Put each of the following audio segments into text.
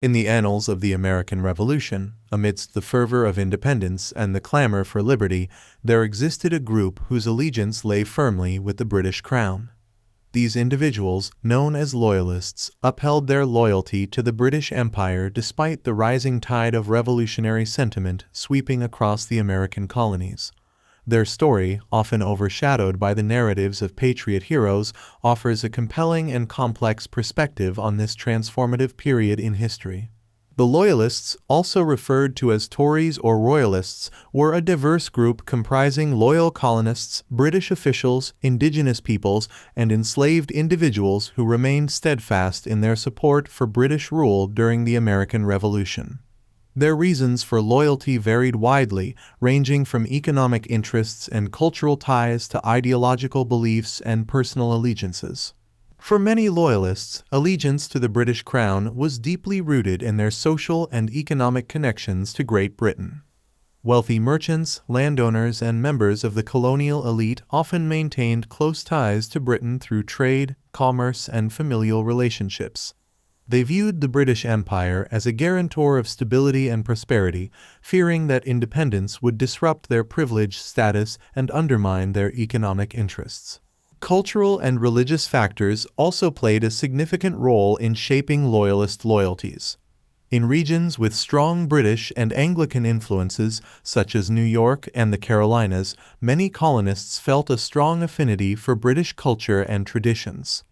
In the annals of the American Revolution, amidst the fervor of independence and the clamor for liberty, there existed a group whose allegiance lay firmly with the British Crown. These individuals, known as Loyalists, upheld their loyalty to the British Empire despite the rising tide of revolutionary sentiment sweeping across the American colonies. Their story, often overshadowed by the narratives of patriot heroes, offers a compelling and complex perspective on this transformative period in history. The Loyalists, also referred to as Tories or Royalists, were a diverse group comprising loyal colonists, British officials, indigenous peoples, and enslaved individuals who remained steadfast in their support for British rule during the American Revolution. Their reasons for loyalty varied widely, ranging from economic interests and cultural ties to ideological beliefs and personal allegiances. For many Loyalists, allegiance to the British Crown was deeply rooted in their social and economic connections to Great Britain. Wealthy merchants, landowners, and members of the colonial elite often maintained close ties to Britain through trade, commerce, and familial relationships. They viewed the British Empire as a guarantor of stability and prosperity, fearing that independence would disrupt their privileged status and undermine their economic interests. Cultural and religious factors also played a significant role in shaping Loyalist loyalties. In regions with strong British and Anglican influences, such as New York and the Carolinas, many colonists felt a strong affinity for British culture and traditions.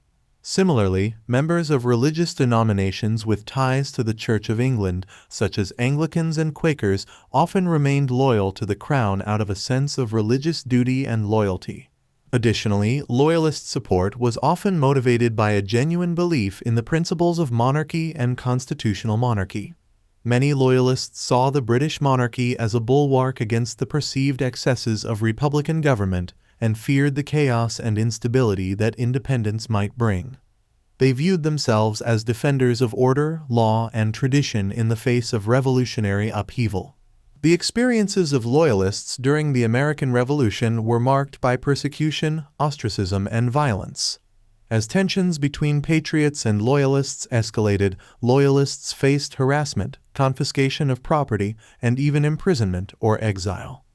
Similarly, members of religious denominations with ties to the Church of England, such as Anglicans and Quakers, often remained loyal to the Crown out of a sense of religious duty and loyalty. Additionally, Loyalist support was often motivated by a genuine belief in the principles of monarchy and constitutional monarchy. Many Loyalists saw the British monarchy as a bulwark against the perceived excesses of republican government, and feared the chaos and instability that independence might bring. They viewed themselves as defenders of order, law, and tradition in the face of revolutionary upheaval. The experiences of Loyalists during the American Revolution were marked by persecution, ostracism, and violence. As tensions between patriots and Loyalists escalated, Loyalists faced harassment, confiscation of property, and even imprisonment or exile.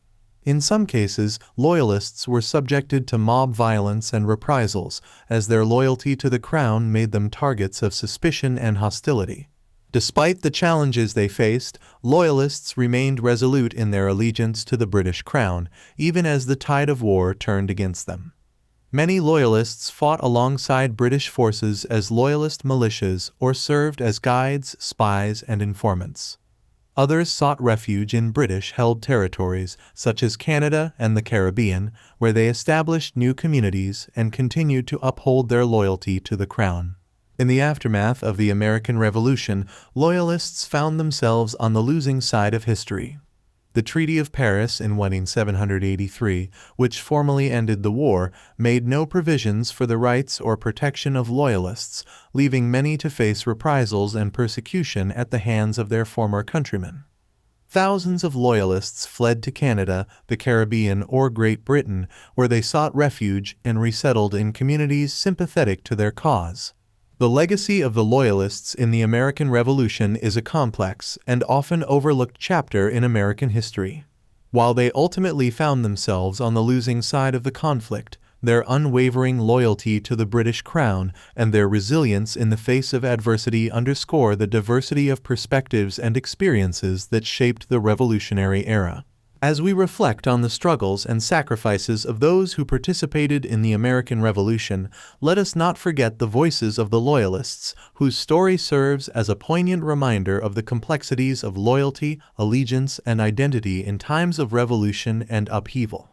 In some cases, Loyalists were subjected to mob violence and reprisals, as their loyalty to the Crown made them targets of suspicion and hostility. Despite the challenges they faced, Loyalists remained resolute in their allegiance to the British Crown, even as the tide of war turned against them. Many Loyalists fought alongside British forces as Loyalist militias or served as guides, spies, and informants. Others sought refuge in British-held territories, such as Canada and the Caribbean, where they established new communities and continued to uphold their loyalty to the Crown. In the aftermath of the American Revolution, Loyalists found themselves on the losing side of history. The Treaty of Paris in 1783, which formally ended the war, made no provisions for the rights or protection of Loyalists, leaving many to face reprisals and persecution at the hands of their former countrymen. Thousands of Loyalists fled to Canada, the Caribbean, or Great Britain, where they sought refuge and resettled in communities sympathetic to their cause. The legacy of the Loyalists in the American Revolution is a complex and often overlooked chapter in American history. While they ultimately found themselves on the losing side of the conflict, their unwavering loyalty to the British Crown and their resilience in the face of adversity underscore the diversity of perspectives and experiences that shaped the Revolutionary era. As we reflect on the struggles and sacrifices of those who participated in the American Revolution, let us not forget the voices of the Loyalists, whose story serves as a poignant reminder of the complexities of loyalty, allegiance, and identity in times of revolution and upheaval.